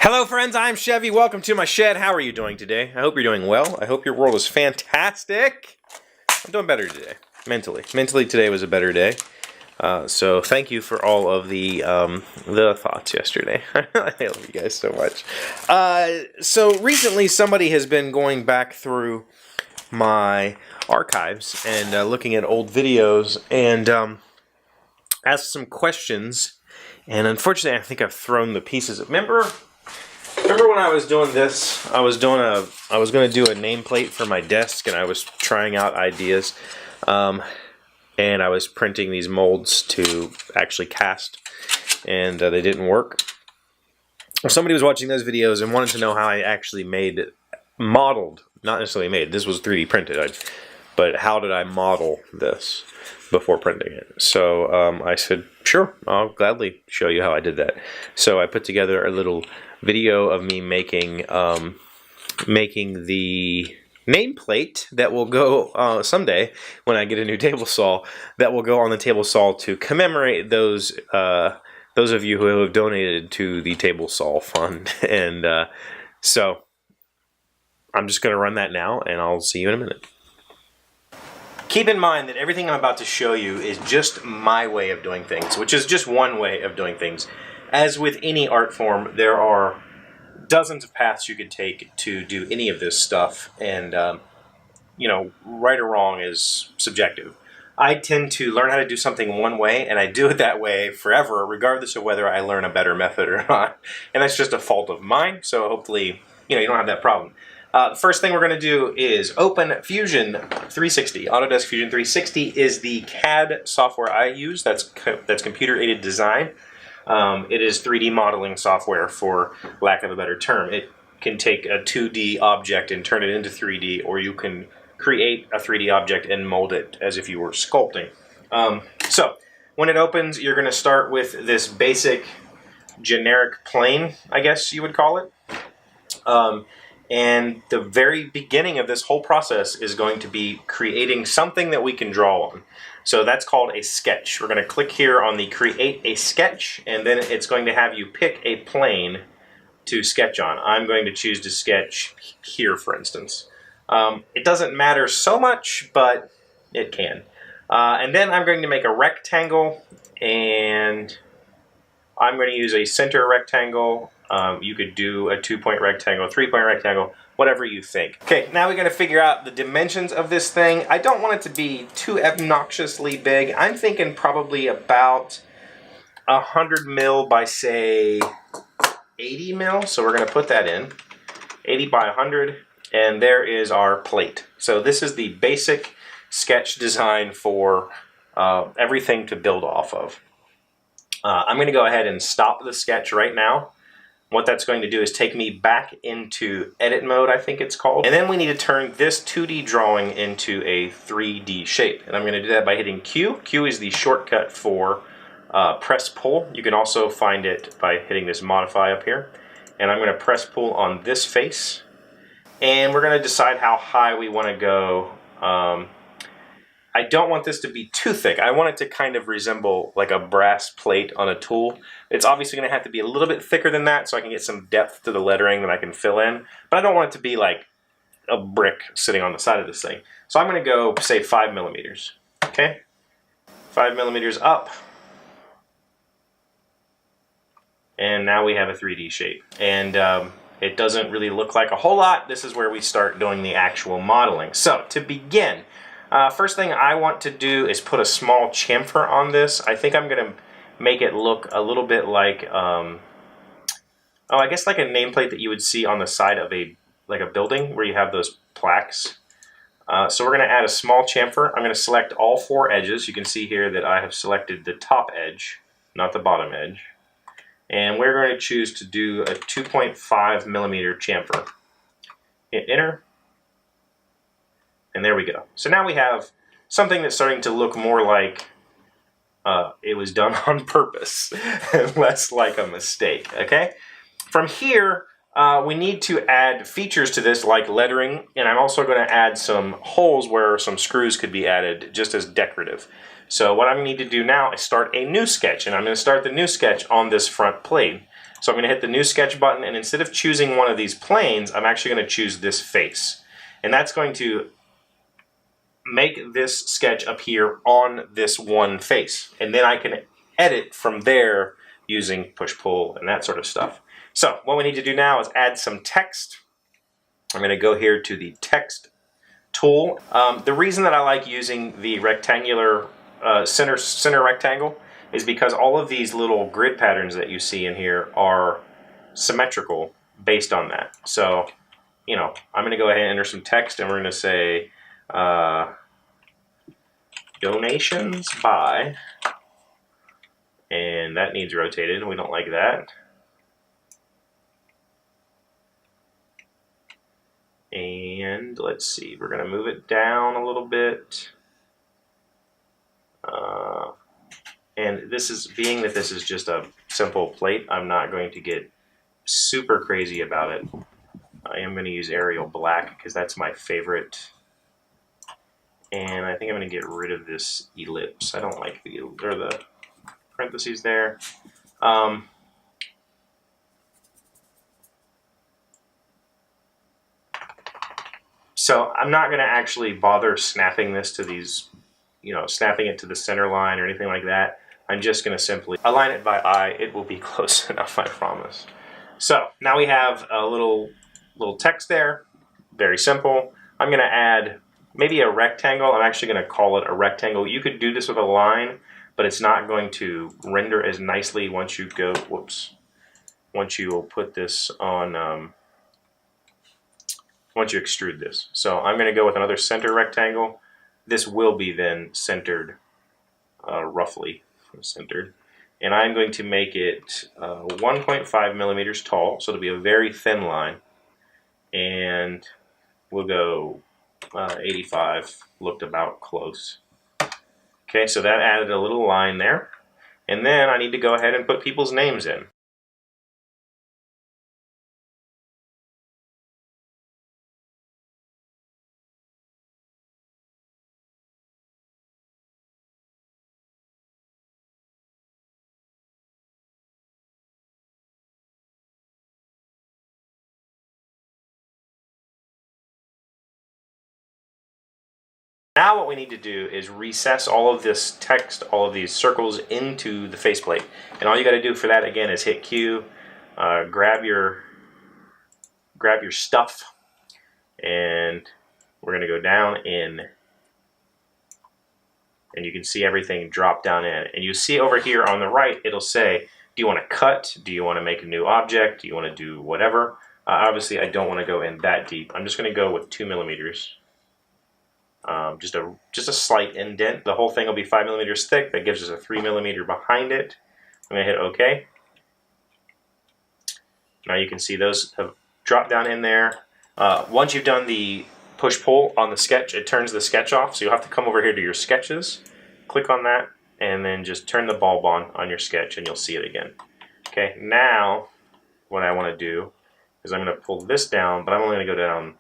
Hello friends, I'm Chevy. Welcome to my shed. How are you doing today? I hope you're doing well. I hope your world is fantastic. I'm doing better today, mentally. Mentally today was a better day. So thank you for all of the thoughts yesterday. I love you guys so much. So recently somebody has been going back through my archives and looking at old videos and asked some questions. And unfortunately, I think I've thrown the pieces. Remember when I was doing this? I was going to do a nameplate for my desk, and I was trying out ideas. And I was printing these molds to actually cast, and they didn't work. Somebody was watching those videos and wanted to know how I actually modeled, not necessarily made. This was 3D printed, but how did I model this before printing it? So I said, sure, I'll gladly show you how I did that. So I put together a little video of me making the nameplate that will go someday when I get a new table saw, that will go on the table saw to commemorate those of you who have donated to the table saw fund. And so I'm just going to run that now, and I'll see you in a minute. Keep in mind that everything I'm about to show you is just my way of doing things, which is just one way of doing things. As with any art form, there are dozens of paths you could take to do any of this stuff, and you know, right or wrong is subjective. I tend to learn how to do something one way, and I do it that way forever, regardless of whether I learn a better method or not. And that's just a fault of mine, so hopefully, you know, you don't have that problem. The first thing we're going to do is open Fusion 360. Autodesk Fusion 360 is the CAD software I use. That's computer-aided design. It is 3D modeling software, for lack of a better term. It can take a 2D object and turn it into 3D, or you can create a 3D object and mold it as if you were sculpting. So when it opens, you're going to start with this basic generic plane, I guess you would call it. And the very beginning of this whole process is going to be creating something that we can draw on. So that's called a sketch. We're going to click here on the Create a Sketch, and then it's going to have you pick a plane to sketch on. I'm going to choose to sketch here, for instance. It doesn't matter so much, but it can. And then I'm going to make a rectangle, and I'm going to use a center rectangle. You could do a 2-point rectangle, 3-point rectangle, whatever you think. Okay, now we got to figure out the dimensions of this thing. I don't want it to be too obnoxiously big. I'm thinking probably about 100 mil by, say, 80 mil. So we're going to put that in, 80 by 100, and there is our plate. So this is the basic sketch design for everything to build off of. I'm going to go ahead and stop the sketch right now. What that's going to do is take me back into edit mode, I think it's called. And then we need to turn this 2D drawing into a 3D shape. And I'm going to do that by hitting Q. Q is the shortcut for press pull. You can also find it by hitting this modify up here. And I'm going to press pull on this face. And we're going to decide how high we want to go. I don't want this to be too thick. I want it to kind of resemble like a brass plate on a tool. It's obviously going to have to be a little bit thicker than that so I can get some depth to the lettering that I can fill in. But I don't want it to be like a brick sitting on the side of this thing. So I'm going to go, say, 5 millimeters. Okay? 5 millimeters up. And now we have a 3D shape. And it doesn't really look like a whole lot. This is where we start doing the actual modeling. So to begin, first thing I want to do is put a small chamfer on this. I think I'm going to make it look a little bit like, I guess like a nameplate that you would see on the side of a building where you have those plaques. So we're going to add a small chamfer. I'm going to select all 4 edges. You can see here that I have selected the top edge, not the bottom edge. And we're going to choose to do a 2.5 millimeter chamfer. Hit enter. And there we go. So now we have something that's starting to look more like it was done on purpose, and less like a mistake, okay? From here, We need to add features to this like lettering, and I'm also going to add some holes where some screws could be added just as decorative. So what I need to do now is start a new sketch, and I'm going to start the new sketch on this front plane. So I'm going to hit the new sketch button, and instead of choosing one of these planes, I'm actually going to choose this face. And that's going to make this sketch appear on this one face. And then I can edit from there using push-pull and that sort of stuff. So what we need to do now is add some text. I'm going to go here to the text tool. The reason that I like using the rectangular center rectangle is because all of these little grid patterns that you see in here are symmetrical based on that. So, you know, I'm going to go ahead and enter some text, and we're going to say donations by, and that needs rotated. We don't like that. And let's see, we're going to move it down a little bit. And this is, being that this is just a simple plate, I'm not going to get super crazy about it. I am going to use Arial Black because that's my favorite. And I think I'm going to get rid of this ellipse. I don't like the parentheses there. So I'm not going to actually bother snapping this to these, you know, snapping it to the center line or anything like that. I'm just going to simply align it by eye. It will be close enough, I promise. So now we have a little text there. Very simple. I'm going to add maybe a rectangle. I'm actually going to call it a rectangle. You could do this with a line, but it's not going to render as nicely once you go, whoops, once you will put this on, once you extrude this. So I'm going to go with another center rectangle. This will be then centered, roughly centered. And I'm going to make it 1.5 millimeters tall, so it'll be a very thin line. And we'll go 85, looked about close. Okay, so that added a little line there. And then I need to go ahead and put people's names in. Now what we need to do is recess all of this text, all of these circles into the faceplate. And all you got to do for that, again, is hit Q, grab your stuff, and we're going to go down in, and you can see everything drop down in. And you see over here on the right, it'll say, do you want to cut? Do you want to make a new object? Do you want to do whatever? Obviously, I don't want to go in that deep. I'm just going to go with 2 millimeters. Just a slight indent. The whole thing will be 5 millimeters thick. That gives us a 3 millimeter behind it. I'm going to hit OK. Now you can see those have dropped down in there. Once you've done the push-pull on the sketch, it turns the sketch off. So you'll have to come over here to your sketches, click on that, and then just turn the bulb on your sketch, and you'll see it again. Okay, now what I want to do is I'm going to pull this down, but I'm only going to go down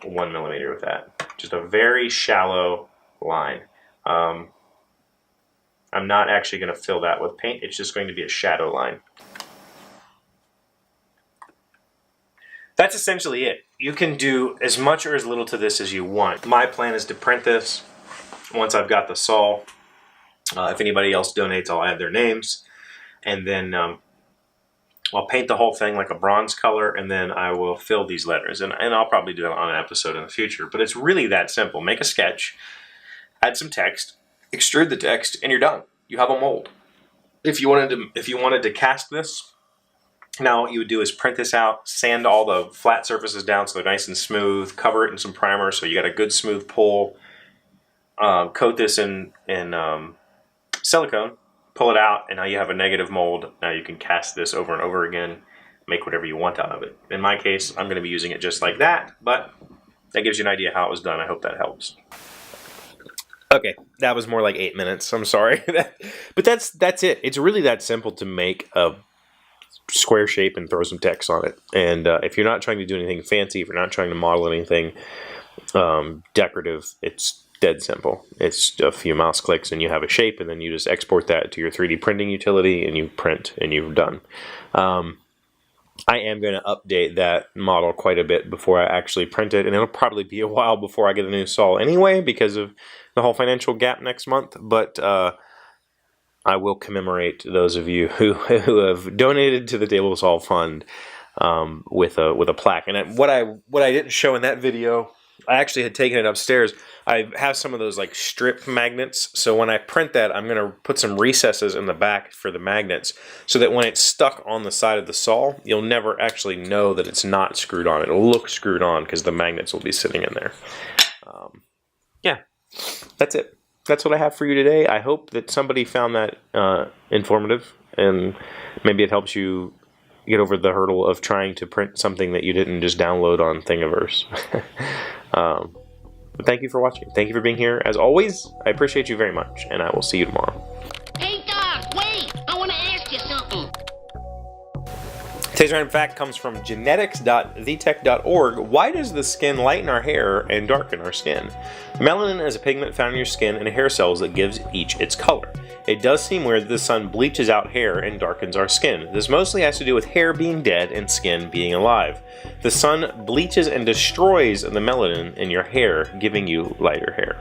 1 millimeter with that. Just a very shallow line. I'm not actually going to fill that with paint. It's just going to be a shadow line. That's essentially it. You can do as much or as little to this as you want. My plan is to print this once I've got the sol. If anybody else donates, I'll add their names. And then I'll paint the whole thing like a bronze color, and then I will fill these letters. And I'll probably do that on an episode in the future. But it's really that simple. Make a sketch, add some text, extrude the text, and you're done. You have a mold. If you wanted to cast this, now what you would do is print this out, sand all the flat surfaces down so they're nice and smooth, cover it in some primer so you got a good smooth pull, coat this in silicone, pull it out, and now you have a negative mold. Now you can cast this over and over again, make whatever you want out of it. In my case, I'm going to be using it just like that, but that gives you an idea how it was done. I hope that helps. Okay, that was more like 8 minutes. I'm sorry. But that's it. It's really that simple to make a square shape and throw some text on it. And if you're not trying to do anything fancy, if you're not trying to model anything decorative, it's dead simple. It's a few mouse clicks and you have a shape, and then you just export that to your 3D printing utility and you print and you're done. I am going to update that model quite a bit before I actually print it, and it'll probably be a while before I get a new saw anyway because of the whole financial gap next month, but I will commemorate those of you who have donated to the Table Saw Fund with a plaque. And what I didn't show in that video, I actually had taken it upstairs. I have some of those like strip magnets, so when I print that, I'm going to put some recesses in the back for the magnets so that when it's stuck on the side of the saw, you'll never actually know that it's not screwed on. It'll look screwed on because the magnets will be sitting in there. Yeah, that's it. That's what I have for you today. I hope that somebody found that informative, and maybe it helps you get over the hurdle of trying to print something that you didn't just download on Thingiverse. But thank you for watching. Thank you for being here. As always, I appreciate you very much, and I will see you tomorrow. Hey, Doc, wait! I want to ask you something. Today's random fact comes from genetics.thetech.org. Why does the skin lighten our hair and darken our skin? Melanin is a pigment found in your skin and hair cells that gives each its color. It does seem weird that the sun bleaches out hair and darkens our skin. This mostly has to do with hair being dead and skin being alive. The sun bleaches and destroys the melanin in your hair, giving you lighter hair.